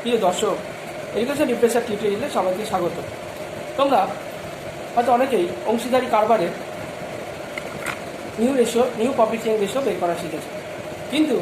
প্রিয় দর্শক, education refresher টিউটোরিয়ালে সবাইকে স্বাগত। তোমরা হয়তো অনেকেই অংশীদারি কারবারে নিউ প্রফিট শেয়ারিং রেশিও বের করা শিখেছো, কিন্তু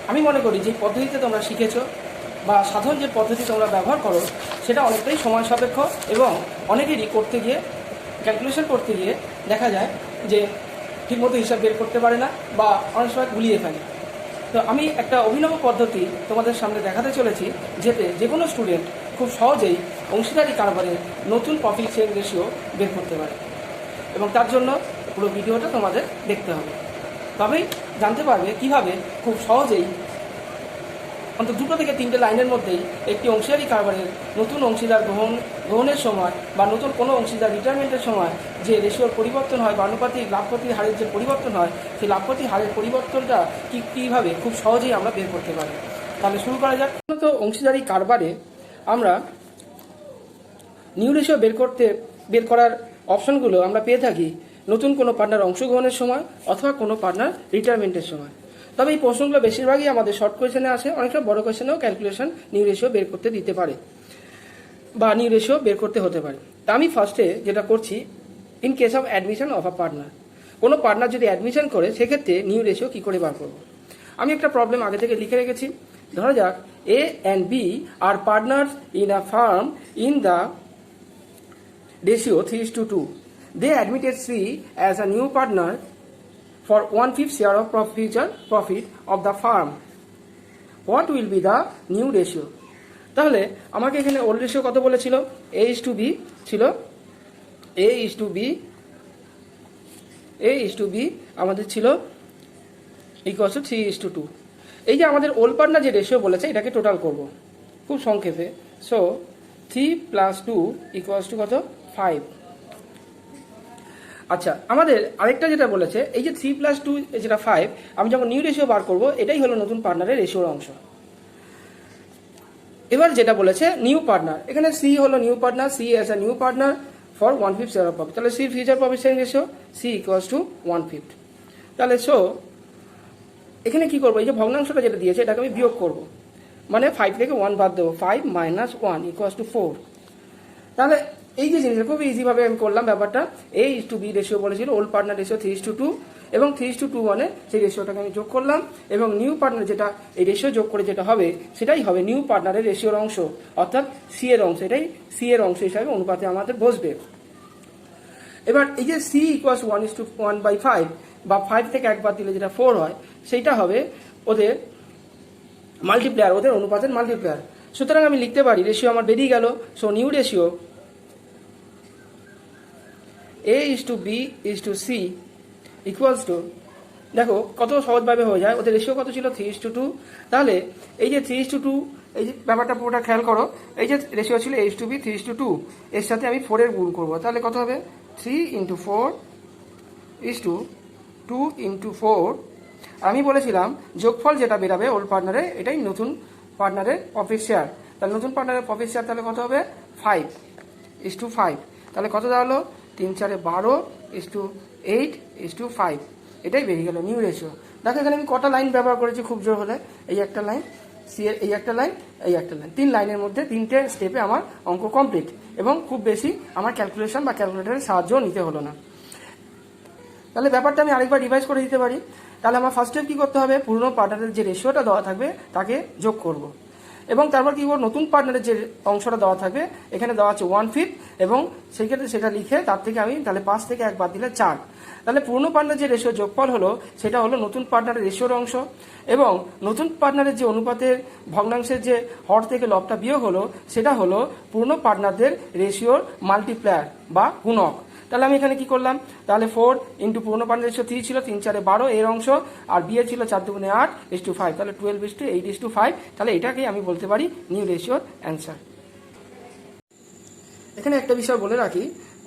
আমি মনে করি যে পদ্ধতিতে তোমরা শিখেছো বা সাধারণ যে পদ্ধতি তোমরা ব্যবহার করো সেটা অনেকটাই সময় সাপেক্ষ এবং অনেকেরই করতে গিয়ে ক্যালকুলেশন করতে গিয়ে দেখা যায় যে ঠিকমতো হিসাব বের করতে পারে না বা অনেক সময় গুলিয়ে ফেলে। তো আমি একটা অভিনব পদ্ধতি তোমাদের সামনে দেখাতে চলেছি, যেতে যে কোনো স্টুডেন্ট খুব সহজেই অংশীদারি কারবারের নতুন প্রফিট শেয়ারিং রেশিও বের করতে পারে, এবং তার জন্য পুরো ভিডিওটা তোমাদের দেখতে হবে। তবেই জানতে পারবে কিভাবে খুব সহজেই অন্তত 2 থেকে 3টে লাইনের মধ্যেই একটি অংশীদারি কারবারের নতুন অংশীদার গ্রহণের সময় বা নতুন কোনো অংশীদার রিটায়ারমেন্টের সময় যে রেশিওর পরিবর্তন হয় বা আনুপাতিক লাভপতির হারের যে পরিবর্তন হয়, সেই লাভপতির হারের পরিবর্তনটা কীভাবে খুব সহজেই আমরা বের করতে পারি। তাহলে শুরু করা যাক। তো অংশীদারি কারবারে আমরা নিউ রেশিও বের করার অপশনগুলো আমরা পেয়ে থাকি নতুন কোনো পার্টনার অংশগ্রহণের সময় অথবা কোনো পার্টনার রিটায়ারমেন্টের সময়। তবে এই প্রশ্নগুলো বেশিরভাগই আমাদের শর্ট কোয়েশনে আসে, অনেকটা বড় কোয়েশনেও ক্যালকুলেশন নিউ রেশিও বের করতে দিতে পারে বা নিউ রেশিও বের করতে হতে পারে। তা আমি ফার্স্টে যেটা করছি, in case of admission of a partner, কোনো পার্টনার যদি অ্যাডমিশন করে সেক্ষেত্রে নিউ রেশিও কী করে বার করবো। আমি একটা প্রবলেম আগে থেকে লিখে রেখেছি। ধরা যাক A and B are partners in a firm in the ratio 3:2. They admitted C as a new partner for 1/5 share of future profit of the firm. What will be the new ratio? তাহলে আমাকে এখানে old ratio কত বলেছিল? A:B ছিল, A:B আমাদের ছিল equal to 3:2। এই যে আমাদের ওল্ড পার্টনার যে রেশিও বলেছে এটাকে টোটাল করব খুব সংক্ষেপে। সো 3 + 2 = কত? 5। আচ্ছা, আমাদের আরেকটা যেটা বলেছে, এই যে 3 + 2 যেটা 5, আমি যখন নিউ রেশিও বার করব এটাই হলো নতুন পার্টনারের রেশিওর অংশ। এবার যেটা বলেছে নিউ পার্টনার, এখানে সি হলো new partner, C as a new partner for 1/5 share of profit. তাহলে C future profit sharing ratio C = 1/5। তাহলে সো এখানে কি করবো, এই যে ভগ্নাংশটা যেটা দিয়েছে এটাকে আমি বিয়োগ করব, মানে 5 থেকে 1 বাদ দেবো, 5 - 1 = 4। তাহলে এই যে জিনিসটা খুব ইজিভাবে আমি করলাম ব্যাপারটা। A:B রেশিও বলেছিল, ওল্ড পার্টনার রেশিও 3:2 এবং 3:2 মানে সেই রেশিওটাকে আমি যোগ করলাম, এবং নিউ পার্টনার যেটা এই রেশিও যোগ করে যেটা হবে সেটাই হবে নিউ পার্টনারের রেশিওর অংশ, অর্থাৎ সি এর অংশ। এটাই সি এর অংশ হিসাবে অনুপাতে আমাদের বসবে। এবার এই যে C = 1:1/5 বা 5 থেকে 1 বাদ দিলে যেটা 4 হয়, সেইটা হবে ওদের মাল্টিপ্লেয়ার, ওদের অনুপাতের মাল্টিপ্লেয়ার। সুতরাং আমি লিখতে পারি, রেশিও আমার বেরিয়ে গেল। So new ratio A:B = C = দেখো কত সহজভাবে হয়ে যায়। ওদের রেশিও কত ছিল? 3:2। তাহলে এই যে 3:2, এই যে ব্যাপারটা পুরোটা খেয়াল করো, এই যে রেশিও ছিল A:B 3:2, এর সাথে আমি 4 এর গুণ করবো, তাহলে কত হবে? 3 × 4 = 2 × 4। আমি বলেছিলাম যোগফল যেটা বেরাবে ওল্ড পার্টনারে, এটাই নতুন পার্টনারের প্রফিট শেয়ার। তাহলে নতুন পার্টনারের প্রফিট শেয়ার তাহলে কত হবে? 5:5। তাহলে কত দাঁড়ালো? 3 × 4 = 12 8:5। এটাই বেরিয়ে গেল নিউ রেশিও। দেখো এখানে আমি কটা লাইন ব্যবহার করেছি খুব জোর হলে, এই একটা লাইন, সি এর এই একটা লাইন, এই একটা লাইন, 3 লাইনের মধ্যে 3টে স্টেপে আমার অঙ্ক কমপ্লিট, এবং খুব বেশি আমার ক্যালকুলেশন বা ক্যালকুলেটরের সাহায্য নিতে হলো না। তাহলে ব্যাপারটা আমি আরেকবার রিভাইজ করে দিতে পারি। তাহলে আমার ফার্স্ট স্টেপ কী করতে হবে? পুরনো পার্টনারের যে রেশিওটা দেওয়া থাকবে তাকে যোগ করব, এবং তারপর কি করবো, নতুন পার্টনারের যে অংশটা দেওয়া থাকবে, এখানে দেওয়া আছে 1/5, এবং সেই ক্ষেত্রে সেটা লিখে তার থেকে আমি তাহলে 5 থেকে 1 বাদ দিলে 4। তাহলে পুরনো পার্টনার যে রেশিও যোগফল হলো সেটা হলো নতুন পার্টনারের রেশিওর অংশ, এবং নতুন পার্টনারের যে অনুপাতের ভগ্নাংশের যে হর থেকে লবটা বিয়োগ হলো সেটা হলো পুরনো পার্টনারদের রেশিওর মাল্টিপ্লায়ার বা গুণক। তাহলে আমি এখানে কি করলাম, তাহলে 4 × পুরনো পার্টনার রেশিও 3 ছিল, 3 × 4 = 12 এর অংশ, আর বি এর ছিল 4 × 2 = 8:5, তাহলে 12:8:5। তাহলে এটাকেই আমি বলতে পারি নিউ রেশিওর অ্যান্সার। এখানে একটা বিষয় বলে রাখি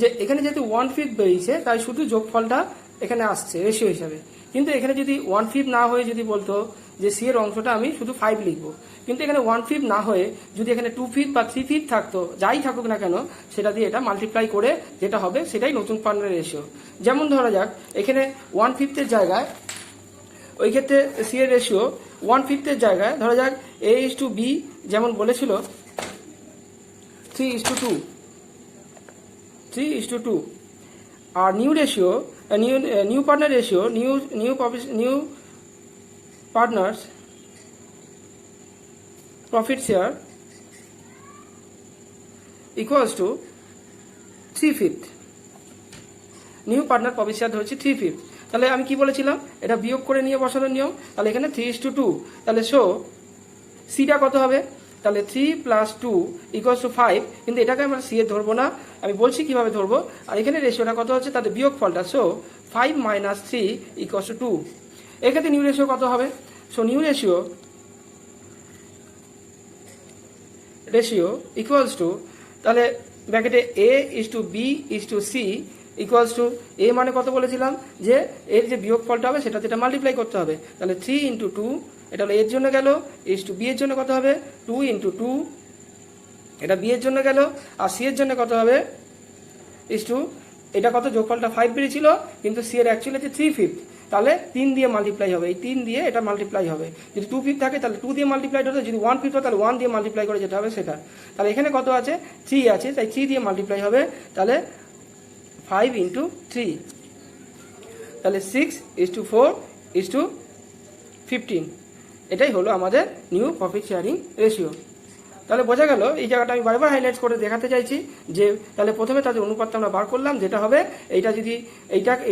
যে এখানে যেহেতু 1/5 বেরিয়েছে তাই শুধু যোগফলটা এখানে আসছে রেশিও হিসাবে, কিন্তু এখানে যদি 1/5 না হয়ে যদি বলতো যে সি এর অংশটা আমি শুধু 5 লিখবো, কিন্তু এখানে 1/5 না হয়ে যদি এখানে 2/5 বা 3/5 থাকতো, যাই থাকুক না কেন সেটা দিয়ে এটা মাল্টিপ্লাই করে যেটা হবে সেটাই নতুন পার্টনারের রেশিও। যেমন ধরা যাক এখানে 1/5 জায়গায়, ওই ক্ষেত্রে সি এর রেশিও 1/5 জায়গায় ধরা যাক A:B যেমন বলেছিল 3:2, 3:2, আর new ratio, new partner ratio, new partners profit share equals to 3/5। New partner profit share ধরেছি 3/5। তাহলে আমি কি বলেছিলাম, এটা বিয়োগ করে নিয়ে বসানোর নিয়ম। তাহলে এখানে 3:2, তাহলে সিটা কত হবে, তাহলে 3 + 2 = 5, কিন্তু এটাকে আমরা সি এ ধরবো না, আমি বলছি কিভাবে ধরবো। আর এখানে রেশিওটা কত হচ্ছে, তাদের বিয়োগ ফলটা 5 - 3 = 2। এক্ষেত্রে নিউ রেশিও কত হবে, নিউ রেশিও ইকুয়ালস টু, তাহলে ব্র্যাকেটে A:B:C ইকুয়ালস টু, এ মানে কত বলেছিলাম, যে এর যে বিয়োগ ফলটা হবে সেটা যেটা মাল্টিপ্লাই করতে হবে। তাহলে 3 × 2, এটা হলো এর জন্য গেল, বি এর জন্য কত হবে 2 × 2, এটা বি এর জন্য গেল, আর সি এর জন্য কত হবে এটা কত, যোগফলটা 5 বেরিয়েছিল, কিন্তু সি এর অ্যাকচুয়ালি হচ্ছে 3/5, তাহলে 3 দিয়ে মাল্টিপ্লাই হবে, এই 3 দিয়ে এটা মাল্টিপ্লাই হবে। যদি 2/5 থাকে তাহলে 2 দিয়ে মাল্টিপ্লাই হবে, যদি 1/5 হয় তাহলে 1 দিয়ে মাল্টিপ্লাই করে যেটা হবে সেটা। তাহলে এখানে কত আছে, 3 আছে, তাই 3 দিয়ে মাল্টিপ্লাই হবে, তাহলে 5 × 3, তাহলে 6:4:15। এটাই হলো আমাদের নিউ প্রফিট শেয়ারিং রেশিও। তাহলে বোঝা গেল, এই জায়গাটা আমি বারবার হাইলাইট করে দেখাতে চাইছি যে তাহলে প্রথমে তাদের অনুপাতটা আমরা বার করলাম, যেটা হবে এইটা, যদি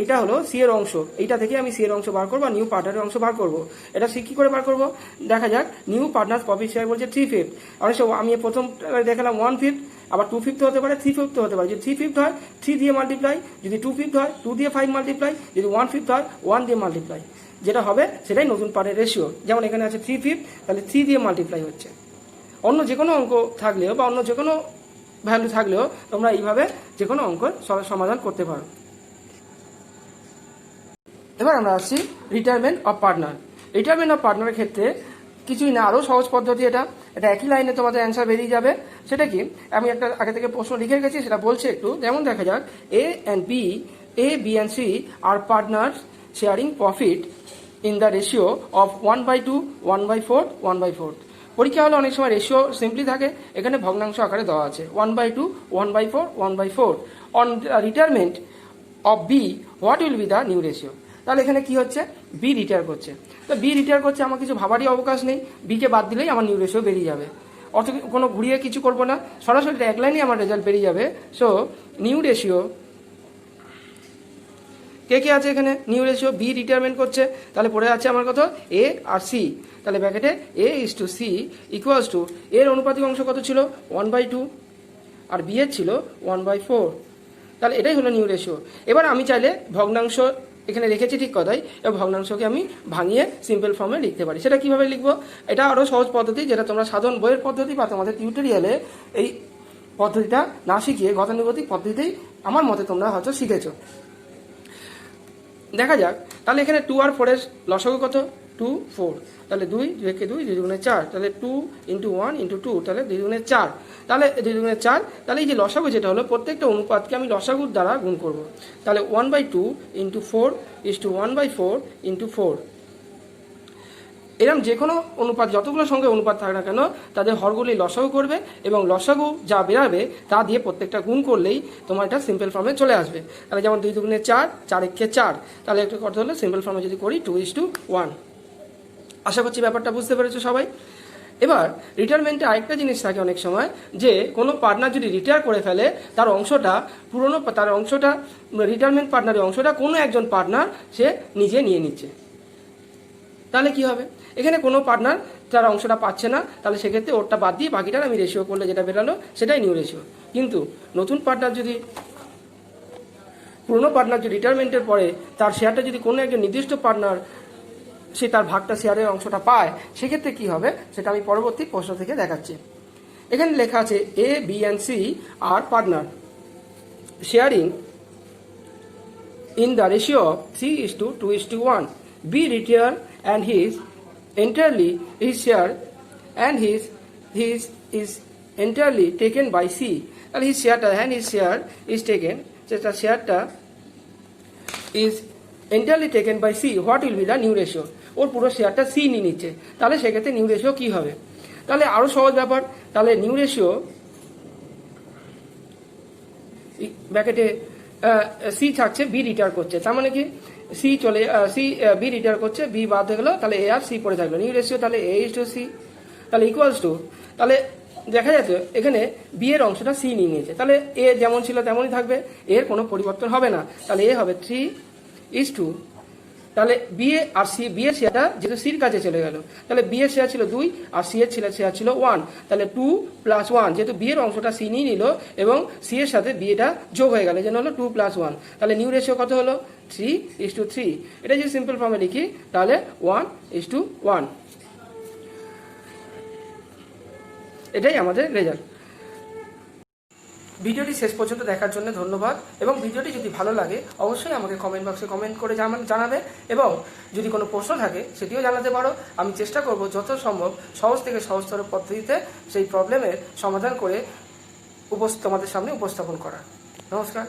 এইটা হলো সি এর অংশ, এইটা থেকে আমি সি এর অংশ বার করবো, নিউ পার্টনারের অংশ বার করবো। এটা সি কি করে বার করবো, দেখা যাক। নিউ পার্টনার প্রফিট শেয়ার বলছে 3/5, অনেক সময় আমি প্রথম দেখালাম 1/5, আবার 2/5 হতে পারে, 3/5 হতে পারে। যদি 3/5 হয় 3 দিয়ে মাল্টিপ্লাই, যদি 2/5 হয় 2 দিয়ে 5 মাল্টিপ্লাই, যদি 1/5 হয় 1 দিয়ে মাল্টিপ্লাই, যেটা হবে সেটাই নতুন পার্টের রেশিও। যেমন এখানে আছে 3/5, তাহলে 3 দিয়ে মাল্টিপ্লাই হচ্ছে। অন্য যে কোনো অঙ্ক থাকলেও বা অন্য যে কোনো ভ্যালু থাকলেও তোমরা এইভাবে যে কোনো অঙ্কের সমাধান করতে পারো। এবার আমরা আসছি retirement of partner. Retirement of পার্টনারের ক্ষেত্রে কিছুই না, আরও সহজ পদ্ধতি। এটা একই লাইনে তোমাদের অ্যান্সার বেরিয়ে যাবে। সেটা কি, আমি একটা আগে থেকে প্রশ্ন লিখে রেখেছি, সেটা বলছে একটু, যেমন দেখা যাক, A, B and C R partners sharing profit in the ratio of 1/2, 1/4, 1/4। পরীক্ষা হলে অনেক সময় রেশিও সিম্পলি থাকে, এখানে ভগ্নাংশ আকারে দেওয়া আছে 1/2, 1/4, 1/4। On retirement of B, what will be the new ratio. তাহলে এখানে কি হচ্ছে, বি রিটায়ার করছে, তো বি রিটায়ার করছে, আমার কিছু ভাবারই অবকাশ নেই, বিকে বাদ দিলেই আমার নিউ রেশিও বেরিয়ে যাবে। অর্থ কোনো ঘুরিয়ে কিছু করবো না, সরাসরি এক লাইনেই আমার রেজাল্ট বেরিয়ে যাবে। নিউ রেশিও কে আছে এখানে, নিউ রেশিও বি রিটায়ারমেন্ট করছে, তাহলে পড়ে আছে আমার কত, এ আর সি। তাহলে ব্র্যাকেটে A:C ইকুয়ালস টু, এর অনুপাতিক অংশ কত ছিল 1/2, আর বি এর ছিল 1/4। তাহলে এটাই হলো নিউ রেশিও। এবার আমি চাইলে ভগ্নাংশ এখানে রেখেছি ঠিক কথাই, এবং ভগ্নাংশকে আমি ভাঙিয়ে সিম্পল ফর্মে লিখতে পারি। সেটা কিভাবে লিখবো, এটা আরও সহজ পদ্ধতি, যেটা তোমরা সাধারণ বইয়ের পদ্ধতি বা তোমাদের টিউটোরিয়ালে এই পদ্ধতিটা না শিখিয়ে গতানুগতিক পদ্ধতিতেই আমার মতে তোমরা হয়তো শিখেছো। দেখা যাক, তাহলে এখানে 2 আর 4 এর লসাগু কত, 2, 4, তাহলে 2, 2 × 2, 2 × 4, তাহলে 2 × 1 × 2, তাহলে 2 × 4, তাহলে 2 × 4, তাহলে এই যে লসাগু যেটা হলো, প্রত্যেকটা অনুপাতকে আমি লসাগুর দ্বারা গুণ করব। তাহলে 1/2 × 4 = 1/4 × 4। এরকম যে কোনো অনুপাত, যতগুলো সঙ্গে অনুপাত থাকে না কেন, তাদের হরগুলি লসাগু করবে, এবং লসাগু যা বেরাবে তা দিয়ে প্রত্যেকটা গুণ করলেই তোমার এটা সিম্পল ফর্মে চলে আসবে। তাহলে যেমন 2 × 2 = 4, 4 × 4, তাহলে একটু কথা হলো সিম্পল ফর্মে যদি করি 2:1। আশা করছি ব্যাপারটা বুঝতে পেরেছো সবাই। এবার রিটায়ারমেন্টে আরেকটা জিনিস থাকে অনেক সময়, যে কোনো পার্টনার যদি রিটায়ার করে ফেলে, তার অংশটা রিটায়ারমেন্ট পার্টনারের অংশটা কোনো একজন পার্টনার সে নিজে নিয়ে নিচ্ছে। তাহলে কি হবে, এখানে কোনো পার্টনার তার অংশটা পাচ্ছে না, তাহলে সেক্ষেত্রে ওরটা বাদ দিয়ে বাকিটার আমি রেশিও করলে যেটা বেরালো সেটাই নিউ রেশিও। কিন্তু নতুন পার্টনার যদি, পুরনো পার্টনার যদি রিটায়ারমেন্টের পরে তার শেয়ারটা যদি কোনো একজন নির্দিষ্ট পার্টনার সে তার ভাগটা শেয়ারের অংশটা পায়, সেক্ষেত্রে কি হবে সেটা আমি পরবর্তী প্রশ্ন থেকে দেখাচ্ছি। এখানে লেখা আছে A, B and C আর partner sharing in the ratio of 3:2:1. B retire and his share and his is entirely taken by C. তাহলে his share is taken, যেটা শেয়ারটা is entirely taken by C. What will be the new ratio? ওর পুরো শেয়ারটা C নিয়ে নিচ্ছে, তাহলে সেক্ষেত্রে new ratio কি হবে। তাহলে আরও সহজ ব্যাপার, তাহলে নিউ রেশিও ব্র্যাকেটে সি থাকছে, বি রিটার করছে, তার মানে কি সি বি রিটার করছে, বি বাদ হয়ে গেলো, তাহলে এ আর সি পড়ে থাকলো। নিউ রেশিও তাহলে এ ইস টু সি, তাহলে ইকুয়ালস টু, তাহলে দেখা যাচ্ছে এখানে বি এর অংশটা সি নিয়ে নিয়েছে, তাহলে এ যেমন ছিল তেমনই থাকবে, এর কোনো পরিবর্তন হবে না, তাহলে এ হবে 3:2, তাহলে B A R C, B এর শেয়ারটা যেহেতু সির কাছে চলে গেল, তাহলে বি এর শেয়ার ছিল 2 আর সি এর শেয়ার ছিল 1, তাহলে 2 + 1, যেহেতু বি এর অংশটা সি নিয়ে নিল এবং সি এর সাথে বি এটা যোগ হয়ে গেল, যেন হলো 2 + 1, তাহলে নিউ রেশিও কত হলো 3:3। এটা যদি সিম্পল ফর্মে লিখি তাহলে 1:1, এটাই আমাদের রেজাল্ট। ভিডিওটি শেষ পর্যন্ত দেখার জন্য ধন্যবাদ, এবং ভিডিওটি যদি ভালো লাগে অবশ্যই আমাকে কমেন্ট বক্সে কমেন্ট করে জানাবে, এবং যদি কোনো প্রশ্ন থাকে সেটিও জানাতে পারো। আমি চেষ্টা করব যত সম্ভব সহজ থেকে সহজতর পদ্ধতিতে সেই প্রবলেমের সমাধান করে তোমাদের সামনে উপস্থাপন করা। নমস্কার।